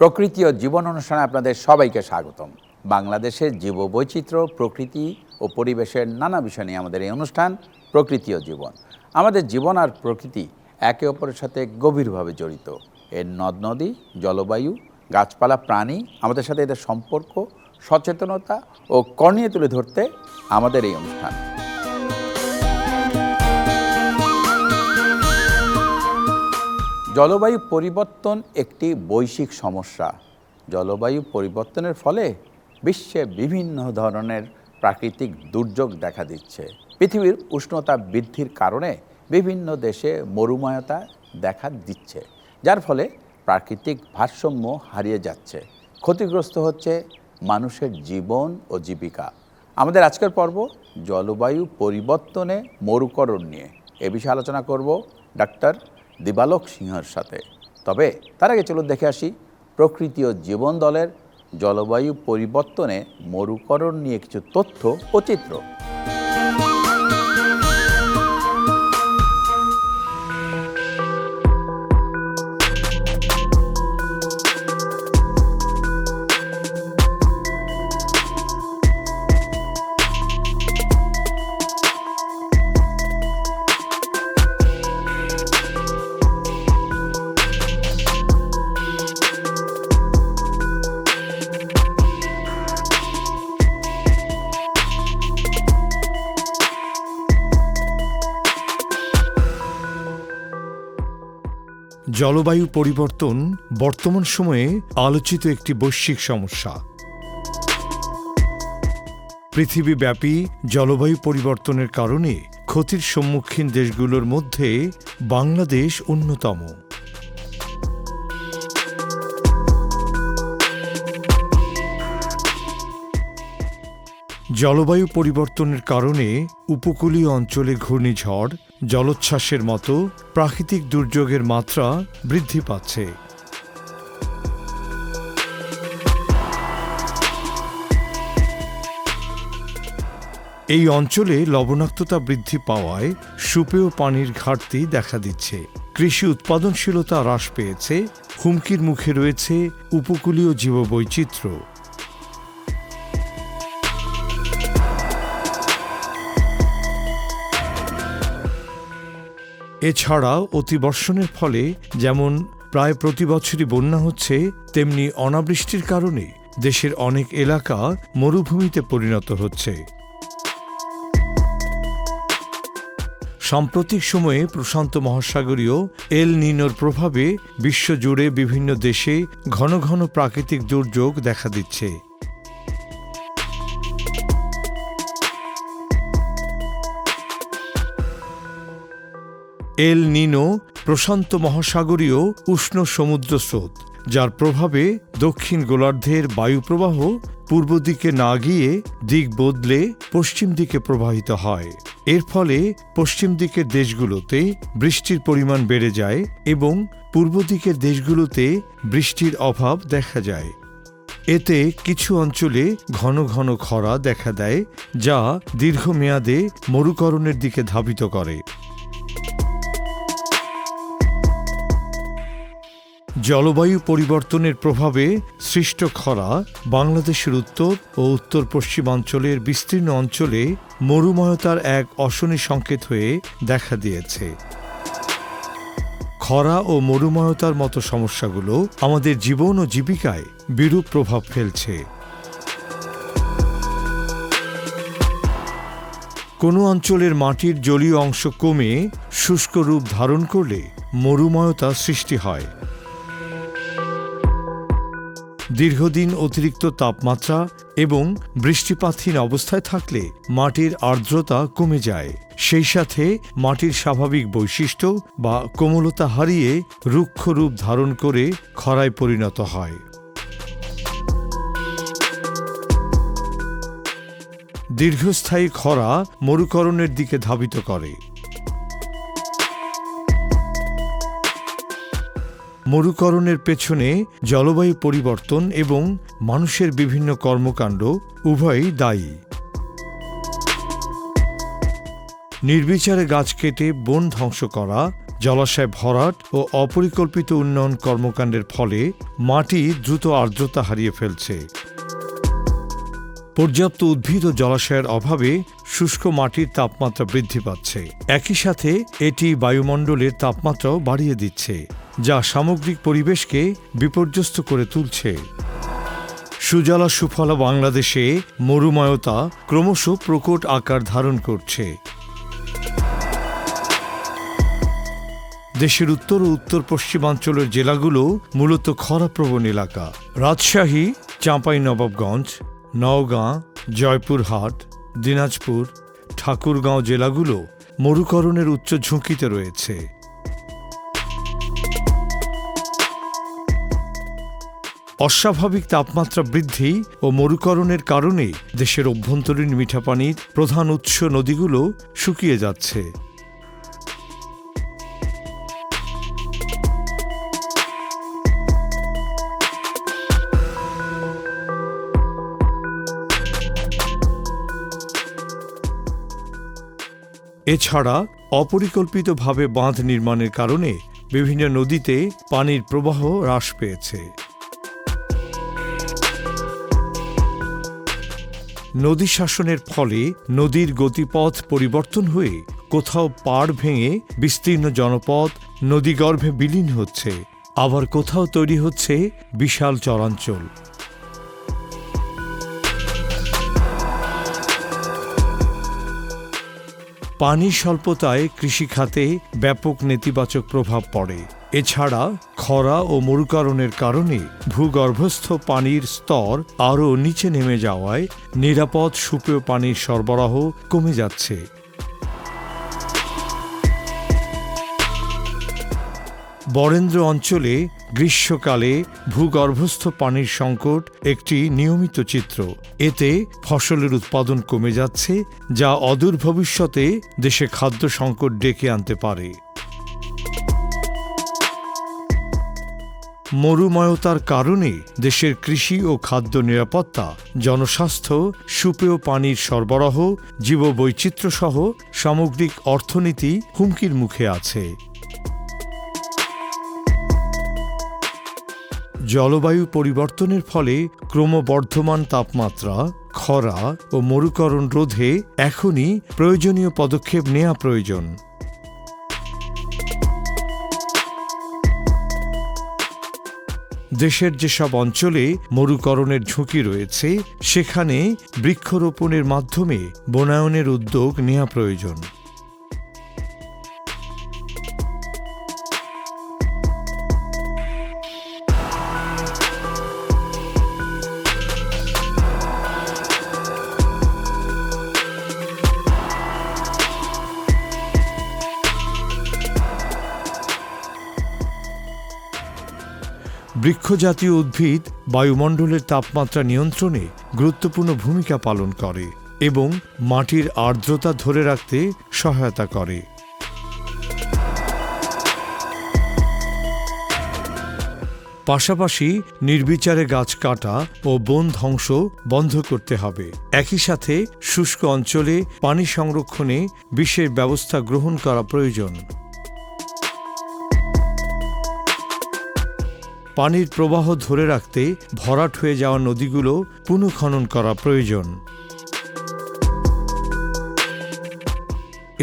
প্রকৃতি ও জীবন অনুষ্ঠানে আপনাদের সবাইকে স্বাগতম। বাংলাদেশের জীববৈচিত্র্য, প্রকৃতি ও পরিবেশের নানা বিষয় নিয়ে আমাদের এই অনুষ্ঠান প্রকৃতি ও জীবন। আমাদের জীবন আর প্রকৃতি একে অপরের সাথে গভীরভাবে জড়িত। এর নদ নদী, জলবায়ু, গাছপালা, প্রাণী, আমাদের সাথে এদের সম্পর্ক, সচেতনতা ও কর্ণিয়ে তুলে ধরতে আমাদের এই অনুষ্ঠান। জলবায়ু পরিবর্তন একটি বৈশ্বিক সমস্যা। জলবায়ু পরিবর্তনের ফলে বিশ্বে বিভিন্ন ধরনের প্রাকৃতিক দুর্যোগ দেখা দিচ্ছে। পৃথিবীর উষ্ণতা বৃদ্ধির কারণে বিভিন্ন দেশে মরুময়তা দেখা দিচ্ছে, যার ফলে প্রাকৃতিক ভারসাম্য হারিয়ে যাচ্ছে। ক্ষতিগ্রস্ত হচ্ছে মানুষের জীবন ও জীবিকা। আমাদের আজকের পর্ব জলবায়ু পরিবর্তনে মরুকরণ নিয়ে। এ বিষয়ে আলোচনা করব ডাক্তার দিবালোক সিংহের সাথে। তবে তার আগে চলুন দেখে আসি প্রকৃতি ও জীবন দলের জলবায়ু পরিবর্তনে মরুকরণ নিয়ে কিছু তথ্য ও চিত্র। জলবায়ু পরিবর্তন বর্তমান সময়ে আলোচিত একটি বৈশ্বিক সমস্যা। পৃথিবীব্যাপী জলবায়ু পরিবর্তনের কারণে ক্ষতির সম্মুখীন দেশগুলোর মধ্যে বাংলাদেশ অন্যতম। জলবায়ু পরিবর্তনের কারণে উপকূলীয় অঞ্চলে ঘূর্ণিঝড়, জলোচ্ছ্বাসের মতো প্রাকৃতিক দুর্যোগের মাত্রা বৃদ্ধি পাচ্ছে। এই অঞ্চলে লবণাক্ততা বৃদ্ধি পাওয়ায় সুপেয় পানির ঘাটতি দেখা দিচ্ছে। কৃষি উৎপাদনশীলতা হ্রাস পেয়েছে। হুমকির মুখে রয়েছে উপকূলীয় জীববৈচিত্র্য। এছাড়াও অতিবর্ষণের ফলে যেমন প্রায় প্রতি বছরই বন্যা হচ্ছে, তেমনি অনাবৃষ্টির কারণে দেশের অনেক এলাকা মরুভূমিতে পরিণত হচ্ছে। সাম্প্রতিক সময়ে প্রশান্ত মহাসাগরীয় এল নিনোর প্রভাবে বিশ্বজুড়ে বিভিন্ন দেশে ঘন ঘন প্রাকৃতিক দুর্যোগ দেখা দিচ্ছে। এল নিনো প্রশান্ত মহাসাগরীয় উষ্ণ সমুদ্র স্রোত, যার প্রভাবে দক্ষিণ গোলার্ধের বায়ুপ্রবাহ পূর্ব দিকে না গিয়ে দিক বদলে পশ্চিম দিকে প্রবাহিত হয়। এর ফলে পশ্চিম দিকের দেশগুলোতে বৃষ্টির পরিমাণ বেড়ে যায় এবং পূর্ব দিকের দেশগুলোতে বৃষ্টির অভাব দেখা যায়। এতে কিছু অঞ্চলে ঘন ঘন খরা দেখা দেয়, যা দীর্ঘমেয়াদে মরুকরণের দিকে ধাবিত করে। জলবায়ু পরিবর্তনের প্রভাবে সৃষ্ট খরা বাংলাদেশের উত্তর ও উত্তর পশ্চিমাঞ্চলের বিস্তীর্ণ অঞ্চলে মরুময়তার এক অশনি সংকেত হয়ে দেখা দিয়েছে। খরা ও মরুময়তার মতো সমস্যাগুলো আমাদের জীবন ও জীবিকায় বিরূপ প্রভাব ফেলছে। কোনো অঞ্চলের মাটির জলীয় অংশ কমে শুষ্ক রূপ ধারণ করলে মরুময়তা সৃষ্টি হয়। দীর্ঘদিন অতিরিক্ত তাপমাত্রা এবং বৃষ্টিপাতহীন অবস্থায় থাকলে মাটির আর্দ্রতা কমে যায়। সেই সাথে মাটির স্বাভাবিক বৈশিষ্ট্য বা কোমলতা হারিয়ে রুক্ষ রূপ ধারণ করে খরায় পরিণত হয়। দীর্ঘস্থায়ী খরা মরুকরণের দিকে ধাবিত করে। মরুকরণের পেছনে জলবায়ু পরিবর্তন এবং মানুষের বিভিন্ন কর্মকাণ্ড উভয়ই দায়ী। নির্বিচারে গাছ কেটে বন ধ্বংস করা, জলাশয় ভরাট ও অপরিকল্পিত উন্নয়ন কর্মকাণ্ডের ফলে মাটি দ্রুত আর্দ্রতা হারিয়ে ফেলছে। পর্যাপ্ত উদ্ভিদ ও জলাশয়ের অভাবে শুষ্ক মাটির তাপমাত্রা বৃদ্ধি পাচ্ছে। একই সাথে এটি বায়ুমণ্ডলের তাপমাত্রাও বাড়িয়ে দিচ্ছে, যা সামগ্রিক পরিবেশকে বিপর্যস্ত করে তুলছে। সুজলা সুফলা বাংলাদেশে মরুময়তা ক্রমশ প্রকট আকার ধারণ করছে। দেশের উত্তর ও উত্তর পশ্চিমাঞ্চলের জেলাগুলো মূলত খরাপ্রবণ এলাকা। রাজশাহী, চাঁপাইনবাবগঞ্জ, নওগাঁ, জয়পুরহাট, দিনাজপুর, ঠাকুরগাঁও জেলাগুলো মরুকরণের উচ্চ ঝুঁকিতে রয়েছে। অস্বাভাবিক তাপমাত্রা বৃদ্ধি ও মরুকরণের কারণে দেশের অভ্যন্তরীণ মিঠা পানির প্রধান উৎস নদীগুলো শুকিয়ে যাচ্ছে। এছাড়া অপরিকল্পিতভাবে বাঁধ নির্মাণের কারণে বিভিন্ন নদীতে পানির প্রবাহ হ্রাস পেয়েছে। নদী শাসনের ফলে নদীর গতিপথ পরিবর্তন হয়ে কোথাও পাড় ভেঙে বিস্তীর্ণ জনপদ নদীগর্ভে বিলীন হচ্ছে, আবার কোথাও তৈরি হচ্ছে বিশাল চরাঞ্চল। পানির স্বল্পতায় কৃষিখাতে ব্যাপক নেতিবাচক প্রভাব পড়ে। এছাড়া খরা ও মরুকরণের কারণে ভূগর্ভস্থ পানির স্তর আরও নিচে নেমে যাওয়ায় নিরাপদ সুপেয় পানির সরবরাহ কমে যাচ্ছে। বরেন্দ্র অঞ্চলে গ্রীষ্মকালে ভূগর্ভস্থ পানির সংকট একটি নিয়মিত চিত্র। এতে ফসলের উৎপাদন কমে যাচ্ছে, যা অদূর ভবিষ্যতে দেশে খাদ্য সংকট ডেকে আনতে পারে। মরুময়তার কারণে দেশের কৃষি ও খাদ্য নিরাপত্তা, জনস্বাস্থ্য, সুপেয় পানির সরবরাহ, জীববৈচিত্র্য সহ সামগ্রিক অর্থনীতি হুমকির মুখে আছে। জলবায়ু পরিবর্তনের ফলে ক্রমবর্ধমান তাপমাত্রা, খরা ও মরুকরণ রোধে এখনই প্রয়োজনীয় পদক্ষেপ নেওয়া প্রয়োজন। দেশের যেসব অঞ্চলে মরুকরণের ঝুঁকি রয়েছে, সেখানে বৃক্ষরোপণের মাধ্যমে বনায়নের উদ্যোগ নেওয়া প্রয়োজন। বৃক্ষজাতীয় উদ্ভিদ বায়ুমণ্ডলের তাপমাত্রা নিয়ন্ত্রণে গুরুত্বপূর্ণ ভূমিকা পালন করে এবং মাটির আর্দ্রতা ধরে রাখতে সহায়তা করে। পাশাপাশি নির্বিচারে গাছ কাটা ও বন ধ্বংস বন্ধ করতে হবে। একই সাথে শুষ্ক অঞ্চলে পানি সংরক্ষণে বিশেষ ব্যবস্থা গ্রহণ করা প্রয়োজন। পানির প্রবাহ ধরে রাখতে ভরাট হয়ে যাওয়া নদীগুলো পুনঃখনন করা প্রয়োজন।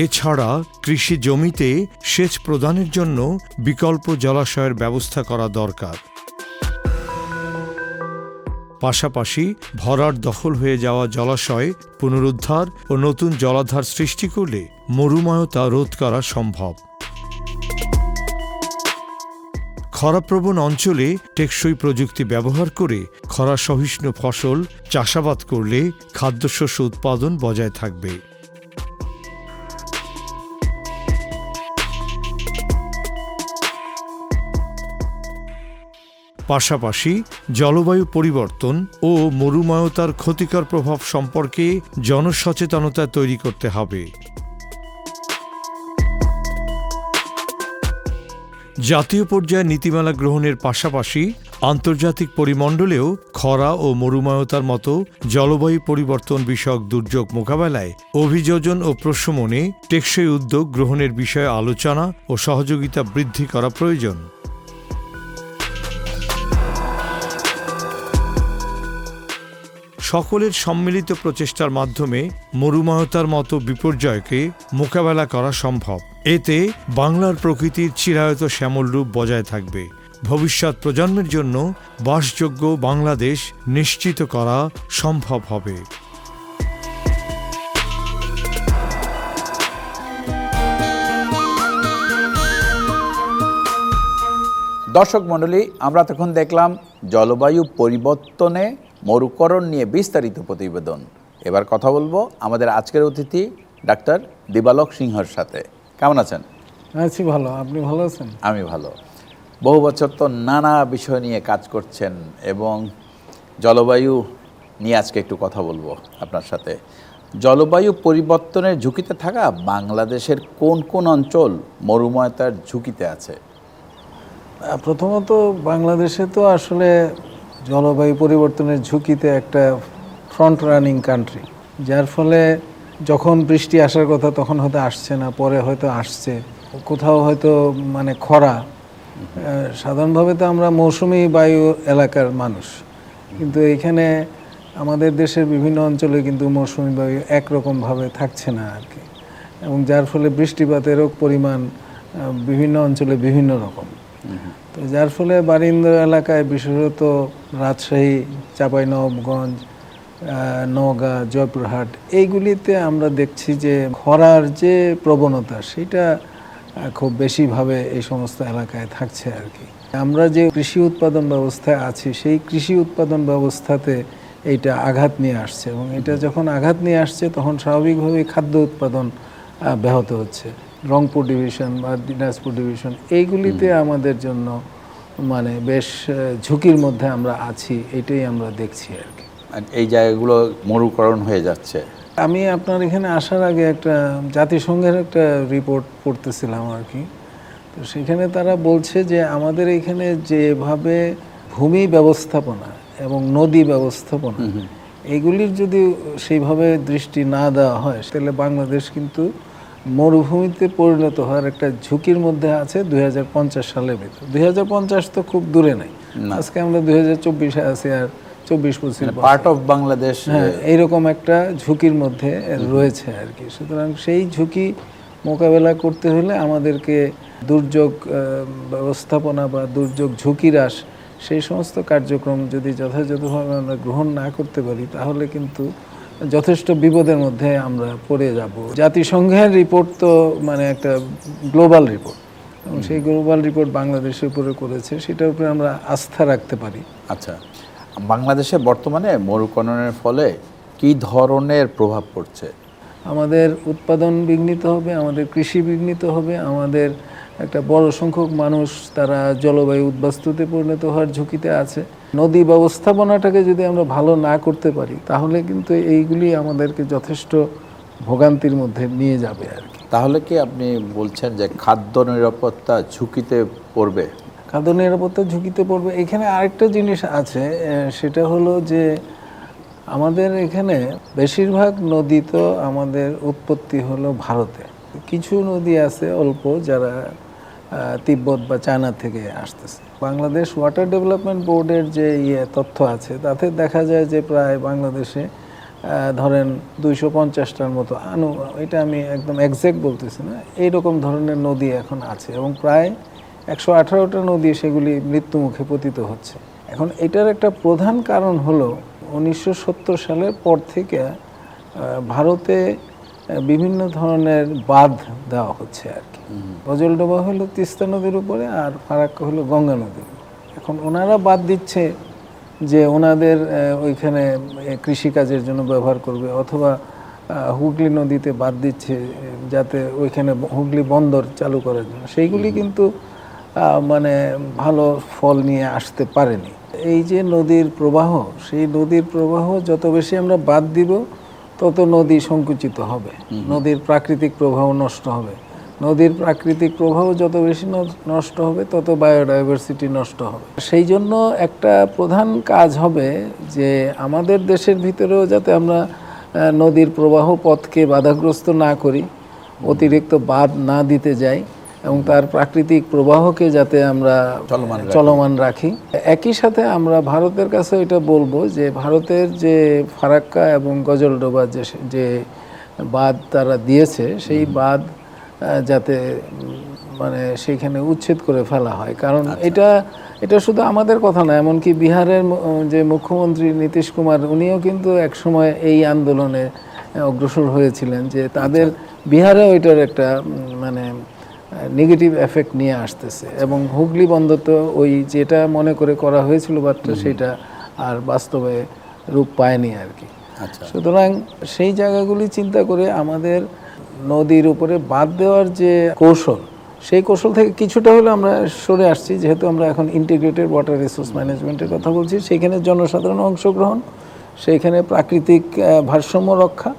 এছাড়া কৃষি জমিতে সেচ প্রদানের জন্য বিকল্প জলাশয়ের ব্যবস্থা করা দরকার। পাশাপাশি ভরাট দখল হয়ে যাওয়া জলাশয় পুনরুদ্ধার ও নতুন জলাধার সৃষ্টি করলে মরুময়তা রোধ করা সম্ভব। খরাপ্রবণ অঞ্চলে টেকসই প্রযুক্তি ব্যবহার করে খরা সহিষ্ণু ফসল চাষাবাদ করলে খাদ্যশস্য উৎপাদন বজায় থাকবে। পাশাপাশি জলবায়ু পরিবর্তন ও মরুময়তার ক্ষতিকর প্রভাব সম্পর্কে জনসচেতনতা তৈরি করতে হবে। জাতীয় পর্যায়ে নীতিমালা গ্রহণের পাশাপাশি আন্তর্জাতিক পরিমণ্ডলেও খরা ও মরুময়তার মতো জলবায়ু পরিবর্তন বিষয়ক দুর্যোগ মোকাবেলায় অভিযোজন ও প্রশমনে টেকসই উদ্যোগ গ্রহণের বিষয়ে আলোচনা ও সহযোগিতা বৃদ্ধি করা প্রয়োজন। সকলের সম্মিলিত প্রচেষ্টার মাধ্যমে মরুময়তার মতো বিপর্যয়কে মোকাবেলা করা সম্ভব। এতে বাংলার প্রকৃতির চিরায়ত শ্যামল রূপ বজায় থাকবে। ভবিষ্যৎ প্রজন্মের জন্য বাসযোগ্য বাংলাদেশ নিশ্চিত করা সম্ভব হবে। দর্শক মণ্ডলী, আমরা তখন দেখলাম জলবায়ু পরিবর্তনে মরুকরণ নিয়ে বিস্তারিত প্রতিবেদন। এবার কথা বলবো আমাদের আজকের অতিথি ডাক্তার দিবালোক সিংহর সাথে। কেমন আছেন? আছি ভালো, আপনি ভালো আছেন? আমি ভালো। বহু বছর তো নানা বিষয় নিয়ে কাজ করছেন এবং জলবায়ু নিয়ে আজকে একটু কথা বলবো আপনার সাথে। জলবায়ু পরিবর্তনের ঝুঁকিতে থাকা বাংলাদেশের কোন কোন অঞ্চল মরুময়তার ঝুঁকিতে আছে? প্রথমত বাংলাদেশে তো আসলে জলবায়ু পরিবর্তনের ঝুঁকিতে একটা ফ্রন্ট রানিং কান্ট্রি, যার ফলে যখন বৃষ্টি আসার কথা তখন হয়তো আসছে না, পরে হয়তো আসছে, কোথাও হয়তো মানে খরা। সাধারণভাবে তো আমরা মৌসুমি বায়ু এলাকার মানুষ, কিন্তু এইখানে আমাদের দেশের বিভিন্ন অঞ্চলে কিন্তু মৌসুমি বায়ু একরকমভাবে থাকছে না আর কি, এবং যার ফলে বৃষ্টিপাতেরও পরিমাণ বিভিন্ন অঞ্চলে বিভিন্ন রকম। তো যার ফলে বারিন্দর এলাকায় বিশেষত রাজশাহী, চাঁপাইনবাবগঞ্জ, নওগাঁ, জয়পুরহাট এইগুলিতে আমরা দেখছি যে খরার যে প্রবণতা সেটা খুব বেশিভাবে এই সমস্ত এলাকায় থাকছে আর কি। আমরা যে কৃষি উৎপাদন ব্যবস্থায় আছি সেই কৃষি উৎপাদন ব্যবস্থাতে এইটা আঘাত নিয়ে আসছে, এবং এটা যখন আঘাত নিয়ে আসছে তখন স্বাভাবিকভাবেই খাদ্য উৎপাদন ব্যাহত হচ্ছে। রংপুর ডিভিশন বা দিনাজপুর ডিভিশন এইগুলিতে আমাদের জন্য মানে বেশ ঝুঁকির মধ্যে আমরা আছি, এটাই আমরা দেখছি আর কি। এই জায়গাগুলো মরুকরণ হয়ে যাচ্ছে। আমি আপনার এখানে আসার আগে একটা জাতিসংঘের একটা রিপোর্ট পড়তেছিলাম আর কি। তো সেখানে তারা বলছে যে আমাদের এখানে যেভাবে ভূমি ব্যবস্থাপনা এবং নদী ব্যবস্থাপনা এগুলির যদি সেইভাবে দৃষ্টি না দেওয়া হয় তাহলে বাংলাদেশ কিন্তু মরুভূমিতে পরিণত হওয়ার একটা ঝুঁকির মধ্যে আছে 2050 সালের ভিতর। 2050 তো খুব দূরে নাই, আজকে আমরা 2024-এ আছি, আর 24-25 পার্ট অফ বাংলাদেশ, হ্যাঁ, এইরকম একটা ঝুঁকির মধ্যে রয়েছে আর কি। সুতরাং সেই ঝুঁকি মোকাবেলা করতে হলে আমাদেরকে দুর্যোগ ব্যবস্থাপনা বা দুর্যোগ ঝুঁকি হ্রাস সেই সমস্ত কার্যক্রম যদি যথাযথভাবে আমরা গ্রহণ না করতে পারি তাহলে কিন্তু যথেষ্ট বিপদের মধ্যে আমরা পড়ে যাব। জাতিসংঘের রিপোর্ট তো মানে একটা গ্লোবাল রিপোর্ট, এবং সেই গ্লোবাল রিপোর্ট বাংলাদেশের উপরে করেছে, সেটার উপরে আমরা আস্থা রাখতে পারি। আচ্ছা, বাংলাদেশে বর্তমানে মরুকরণের ফলে কি ধরনের প্রভাব পড়ছে? আমাদের উৎপাদন বিঘ্নিত হবে, আমাদের কৃষি বিঘ্নিত হবে, আমাদের একটা বড় সংখ্যক মানুষ তারা জলবায়ু উদ্বাস্তুতে পরিণত হওয়ার ঝুঁকিতে আছে। নদী ব্যবস্থাপনাটাকে যদি আমরা ভালো না করতে পারি তাহলে কিন্তু এইগুলি আমাদেরকে যথেষ্ট ভোগান্তির মধ্যে নিয়ে যাবে আর কি। তাহলে কি আপনি বলছেন যে খাদ্য নিরাপত্তা ঝুঁকিতে পড়বে? খাদ্য নিরাপত্তা ঝুঁকিতে পড়বে। এখানে আরেকটা জিনিস আছে, সেটা হলো যে আমাদের এখানে বেশিরভাগ নদী তো আমাদের উৎপত্তি হলো ভারতে। কিছু নদী আছে অল্প যারা তিব্বত বা চায়না থেকে আসতেছে। বাংলাদেশ ওয়াটার ডেভেলপমেন্ট বোর্ডের যে তথ্য আছে তাতে দেখা যায় যে প্রায় বাংলাদেশে ধরেন 250টার মতো এটা আমি একদম এক্স্যাক্ট বলতেছি না, এইরকম ধরনের নদী এখন আছে, এবং প্রায় 118টা নদী সেগুলি মৃত্যুমুখে পতিত হচ্ছে। এখন এটার একটা প্রধান কারণ হলো 1970 সালের পর থেকে ভারতে বিভিন্ন ধরনের বাঁধ দেওয়া হচ্ছে আর কি। গজলডোবা হলো তিস্তা নদীর উপরে, আর ফারাক্কা হলো গঙ্গা নদীর উপরে। এখন ওনারা বাঁধ দিচ্ছে যে ওনাদের ওইখানে কৃষিকাজের জন্য ব্যবহার করবে, অথবা হুগলি নদীতে বাঁধ দিচ্ছে যাতে ওইখানে হুগলি বন্দর চালু করার জন্য। সেইগুলি কিন্তু মানে ভালো ফল নিয়ে আসতে পারেনি। এই যে নদীর প্রবাহ, সেই নদীর প্রবাহ যত বেশি আমরা বাদ দিব তত নদী সংকুচিত হবে, নদীর প্রাকৃতিক প্রবাহ নষ্ট হবে। নদীর প্রাকৃতিক প্রবাহ যত বেশি নষ্ট হবে তত বায়োডাইভার্সিটি নষ্ট হবে। সেই জন্য একটা প্রধান কাজ হবে যে আমাদের দেশের ভিতরেও যাতে আমরা নদীর প্রবাহ পথকে বাধাগ্রস্ত না করি, অতিরিক্ত বাঁধ না দিতে যাই এবং তার প্রাকৃতিক প্রবাহকে যাতে আমরা চলমান রাখি। একই সাথে আমরা ভারতের কাছে এটা বলবো যে ভারতের যে ফারাক্কা এবং গজলডোবা যে বাঁধ তারা দিয়েছে, সেই বাঁধ যাতে মানে সেইখানে উচ্ছেদ করে ফেলা হয়। কারণ এটা শুধু আমাদের কথা না, এমনকি বিহারের যে মুখ্যমন্ত্রী নীতিশ কুমার, উনিও কিন্তু একসময় এই আন্দোলনে অগ্রসর হয়েছিলেন যে তাদের বিহারেও এটার একটা মানে নেগেটিভ এফেক্ট নিয়ে আসতেছে। এবং হুগলি বন্দর তো ওই যেটা মনে করে করা হয়েছিল বাদটা, সেটা আর বাস্তবে রূপ পায়নি আর কি। সুতরাং সেই জায়গাগুলি চিন্তা করে আমাদের নদীর উপরে বাঁধ দেওয়ার যে কৌশল, সেই কৌশল থেকে কিছুটা হলে আমরা সরে আসছি, যেহেতু আমরা এখন ইন্টিগ্রেটেড ওয়াটার রিসোর্স ম্যানেজমেন্টের কথা বলছি। সেইখানে জনসাধারণ অংশগ্রহণ, সেইখানে প্রাকৃতিক ভারসাম্য রক্ষা,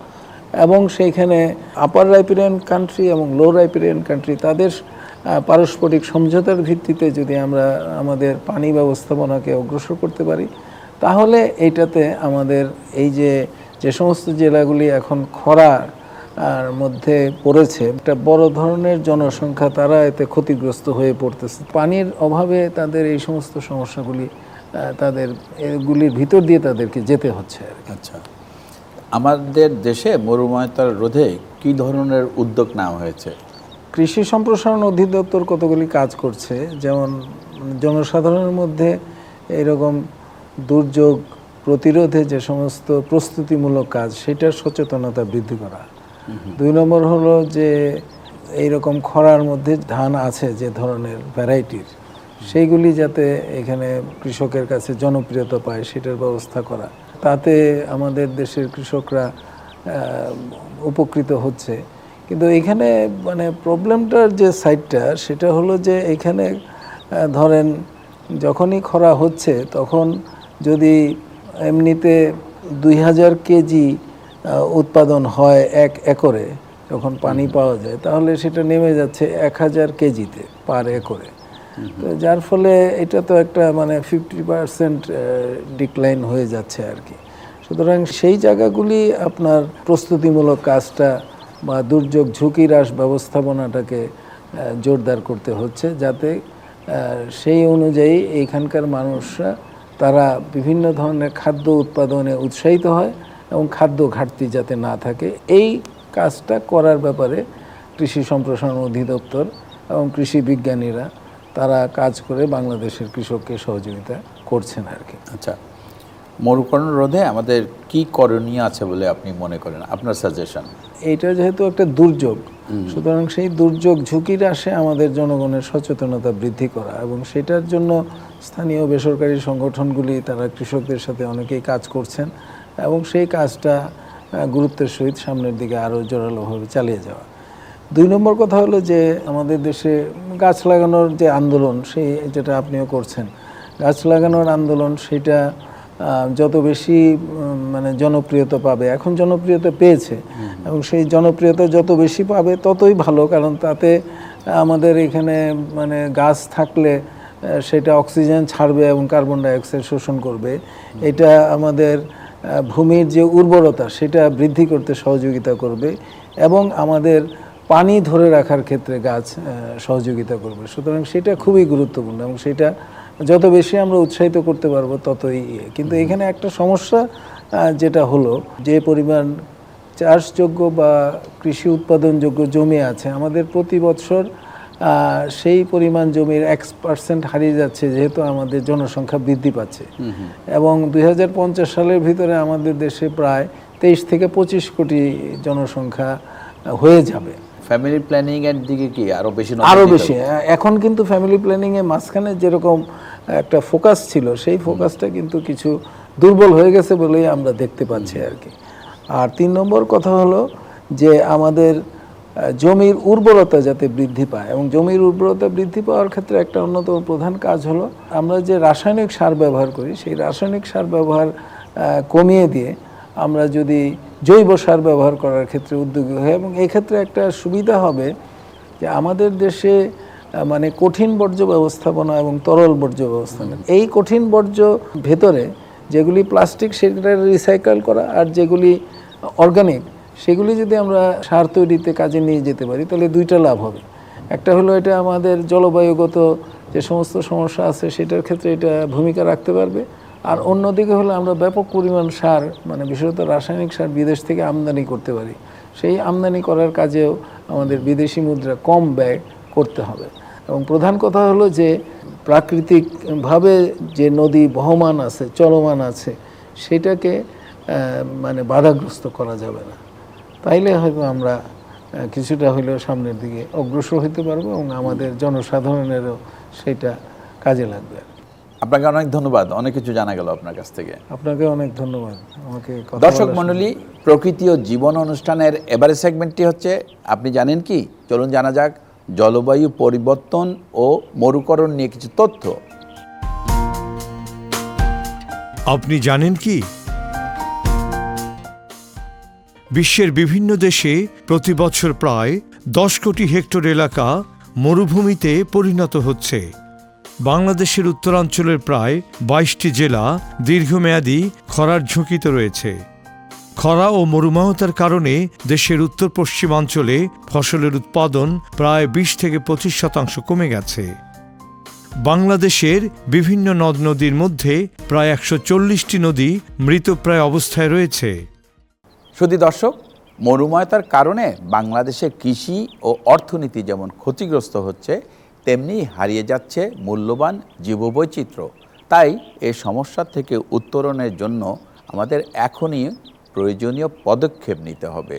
এবং সেইখানে আপার রাইপিরিয়ান কান্ট্রি এবং লো রাইপিরিয়ান কান্ট্রি তাদের পারস্পরিক সমঝোতার ভিত্তিতে যদি আমরা আমাদের পানি ব্যবস্থাপনাকে অগ্রসর করতে পারি, তাহলে এইটাতে আমাদের এই যে সমস্ত জেলাগুলি এখন খরার মধ্যে পড়েছে, একটা বড় ধরনের জনসংখ্যা তারা এতে ক্ষতিগ্রস্ত হয়ে পড়তেছে। পানির অভাবে তাদের এই সমস্ত সমস্যাগুলি তাদের এগুলির ভিতর দিয়ে তাদেরকে যেতে হচ্ছে আর কি। আচ্ছা, আমাদের দেশে মরুময়তা রোধে কী ধরনের উদ্যোগ নেওয়া হয়েছে? কৃষি সম্প্রসারণ অধিদপ্তর কতগুলি কাজ করছে, যেমন জনসাধারণের মধ্যে এইরকম দুর্যোগ প্রতিরোধে যে সমস্ত প্রস্তুতিমূলক কাজ, সেটার সচেতনতা বৃদ্ধি করা। 2 নম্বর হলো যে এইরকম খরার মধ্যে ধান আছে যে ধরনের ভ্যারাইটির, সেইগুলি যাতে এখানে কৃষকের কাছে জনপ্রিয়তা পায় সেটার ব্যবস্থা করা। তাতে আমাদের দেশের কৃষকরা উপকৃত হচ্ছে। কিন্তু এখানে মানে প্রবলেমটার যে সাইডটা, সেটা হলো যে এখানে ধরেন যখনই খরা হচ্ছে তখন যদি এমনিতে 2000 কেজি উৎপাদন হয় 1 একরে, যখন পানি পাওয়া যায়, তাহলে সেটা নেমে যাচ্ছে 1000 কেজিতে পার একরে। তো যার ফলে এটা তো একটা মানে 50% ডিক্লাইন হয়ে যাচ্ছে আর কি। সুতরাং সেই জায়গাগুলি আপনার প্রস্তুতিমূলক কাজটা বা দুর্যোগ ঝুঁকি হ্রাস ব্যবস্থাপনাটাকে জোরদার করতে হচ্ছে, যাতে সেই অনুযায়ী এইখানকার মানুষরা তারা বিভিন্ন ধরনের খাদ্য উৎপাদনে উৎসাহিত হয় এবং খাদ্য ঘাটতি যাতে না থাকে। এই কাজটা করার ব্যাপারে কৃষি সম্প্রসারণ অধিদপ্তর এবং কৃষি বিজ্ঞানীরা তারা কাজ করে বাংলাদেশের কৃষককে সহযোগিতা করছেন আর কি। আচ্ছা, মরুকরণ রোধে আমাদের কি করণীয় আছে বলে আপনি মনে করেন, আপনার সাজেশন? এইটা যেহেতু একটা দুর্যোগ, সুতরাং সেই দুর্যোগ ঝুঁকি হ্রাসে আমাদের জনগণের সচেতনতা বৃদ্ধি করা, এবং সেটার জন্য স্থানীয় বেসরকারি সংগঠনগুলি তারা কৃষকদের সাথে অনেকেই কাজ করছেন, এবং সেই কাজটা গুরুত্বের সহিত সামনের দিকে আরও জোরালোভাবে চালিয়ে যাওয়া। 2 নম্বর কথা হলো যে আমাদের দেশে গাছ লাগানোর যে আন্দোলন, সেই যেটা আপনিও করছেন, গাছ লাগানোর আন্দোলন, সেটা যত বেশি মানে জনপ্রিয়তা পাবে, এখন জনপ্রিয়তা পেয়েছে, এবং সেই জনপ্রিয়তা যত বেশি পাবে ততই ভালো। কারণ তাতে আমাদের এখানে মানে গাছ থাকলে সেটা অক্সিজেন ছাড়বে এবং কার্বন ডাইঅক্সাইড শোষণ করবে। এটা আমাদের ভূমির যে উর্বরতা সেটা বৃদ্ধি করতে সহযোগিতা করবে, এবং আমাদের পানি ধরে রাখার ক্ষেত্রে গাছ সহযোগিতা করবে। সুতরাং সেটা খুবই গুরুত্বপূর্ণ, এবং সেটা যত বেশি আমরা উৎসাহিত করতে পারবো ততই। কিন্তু এখানে একটা সমস্যা যেটা হলো, যে পরিমাণ চাষযোগ্য বা কৃষি উৎপাদনযোগ্য জমি আছে আমাদের, প্রতি বছর সেই পরিমাণ জমির X% হারিয়ে যাচ্ছে, যেহেতু আমাদের জনসংখ্যা বৃদ্ধি পাচ্ছে। এবং 2050 সালের ভিতরে আমাদের দেশে প্রায় 23 থেকে 25 কোটি জনসংখ্যা হয়ে যাবে। ফ্যামিলি প্ল্যানিং এর দিকে কি আরো বেশি? এখন কিন্তু ফ্যামিলি প্ল্যানিং এ মাঝখানে যেরকম একটা ফোকাস ছিল, সেই ফোকাসটা কিন্তু কিছু দুর্বল হয়ে গেছে বলেই আমরা দেখতে পাচ্ছি আর কি। আর 3 নম্বর কথা হলো যে আমাদের জমির উর্বরতা যাতে বৃদ্ধি পায়, এবং জমির উর্বরতা বৃদ্ধি পাওয়ার ক্ষেত্রে একটা অন্যতম প্রধান কাজ হলো আমরা যে রাসায়নিক সার ব্যবহার করি সেই রাসায়নিক সার ব্যবহার কমিয়ে দিয়ে আমরা যদি জৈব সার ব্যবহার করার ক্ষেত্রে উদ্যোগী হই। এবং এই ক্ষেত্রে একটা সুবিধা হবে যে আমাদের দেশে মানে কঠিন বর্জ্য ব্যবস্থাপনা এবং তরল বর্জ্য ব্যবস্থাপনা, এই কঠিন বর্জ্য ভেতরে যেগুলি প্লাস্টিক সেগুলো রিসাইকেল করা, আর যেগুলি অর্গানিক সেগুলি যদি আমরা সার তৈরিতে কাজে নিয়ে যেতে পারি তাহলে দুইটা লাভ হবে। একটা হলো এটা আমাদের জলবায়ুগত যে সমস্ত সমস্যা আছে সেটার ক্ষেত্রে এটা ভূমিকা রাখতে পারবে, আর অন্যদিকে হলো আমরা ব্যাপক পরিমাণ সার মানে বিশেষত রাসায়নিক সার বিদেশ থেকে আমদানি করতে পারি। সেই আমদানি করার কাজেও আমাদের বিদেশি মুদ্রা কম ব্যয় করতে হবে। এবং প্রধান কথা হলো যে প্রাকৃতিকভাবে যে নদী বহমান আছে, চলমান আছে, সেটাকে মানে বাধাগ্রস্ত করা যাবে না। তাইলে হয়তো আমরা কিছুটা হলেও সামনের দিকে অগ্রসর হতে পারবো এবং আমাদের জনসাধারণেরও সেটা কাজে লাগবে। আপনাকে অনেক ধন্যবাদ, অনেক কিছু জানা গেল আপনার কাছ থেকে। আপনাকে অনেক ধন্যবাদ আমাকে কথা দর্শক বলার মণ্ডলী, প্রকৃতি ও জীবন অনুষ্ঠানের এবারের সেগমেন্টটি হচ্ছে আপনি জানেন কি। চলুন জানা যাক জলবায়ু পরিবর্তন ও মরুকরণ নিয়ে কিছু তথ্য। আপনি জানেন কি, বিশ্বের বিভিন্ন দেশে প্রতি বছর প্রায় 10 কোটি হেক্টর এলাকা মরুভূমিতে পরিণত হচ্ছে। বাংলাদেশের উত্তরাঞ্চলের প্রায় 22টি জেলা দীর্ঘমেয়াদী খরার ঝুঁকিতে রয়েছে। খরা ও মরুমাহতার কারণে দেশের উত্তর পশ্চিমাঞ্চলে ফসলের উৎপাদন প্রায় 20-25% কমে গেছে। বাংলাদেশের বিভিন্ন নদ নদীর মধ্যে প্রায় 140টি নদী মৃতপ্রায় অবস্থায় রয়েছে। শুধু দর্শক, মরুময়তার কারণে বাংলাদেশের কৃষি ও অর্থনীতি যেমন ক্ষতিগ্রস্ত হচ্ছে, তেমনি হারিয়ে যাচ্ছে মূল্যবান জীববৈচিত্র্য। তাই এই সমস্যা থেকে উত্তরণের জন্য আমাদের এখনই প্রয়োজনীয় পদক্ষেপ নিতে হবে।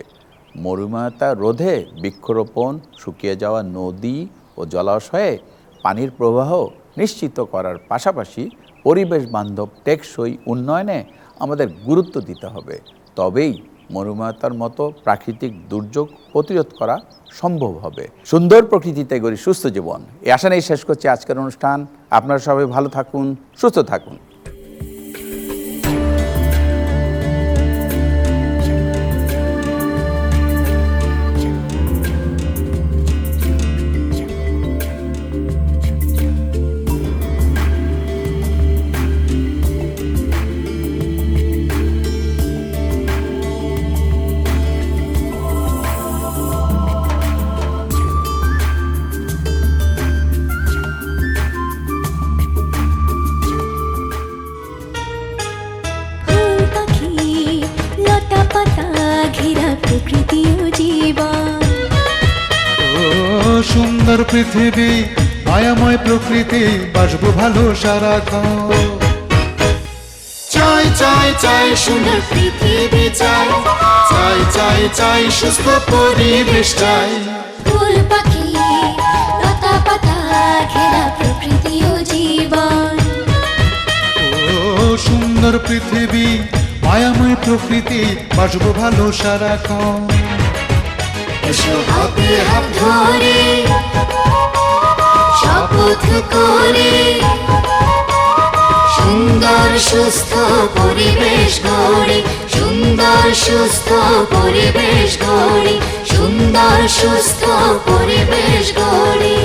মরুময়তা রোধে বৃক্ষরোপণ, শুকিয়ে যাওয়া নদী ও জলাশয়ে পানির প্রবাহ নিশ্চিত করার পাশাপাশি পরিবেশ বান্ধব টেকসই উন্নয়নে আমাদের গুরুত্ব দিতে হবে। তবেই মরুময়তার মতো প্রাকৃতিক দুর্যোগ প্রতিরোধ করা সম্ভব হবে। সুন্দর প্রকৃতিতে গড়ি সুস্থ জীবন, এই আশা নিয়ে শেষ করছি আজকের অনুষ্ঠান। আপনারা সবাই ভালো থাকুন, সুস্থ থাকুন। সুন্দর পৃথিবী, মায়াময় প্রকৃতি, বাসবো ভালো সারাক্ষণ। চাই চাই চাই সুন্দর পৃথিবী চাই, চাই চাই চাই সুস্থ পরিবেশ চাই। ফুল পাখি লতা পাতা ঘেরা প্রকৃতি ও জীবন। ও সুন্দর পৃথিবী, মায়াময় প্রকৃতি, বাসবো ভালো সারাক্ষণ। এসো হাতে হাত ধরে শপথ করে সুন্দর সুস্থ পরিবেশ গড়ি, সুন্দর সুস্থ পরিবেশ গড়ি, সুন্দর সুস্থ পরিবেশ গড়ি।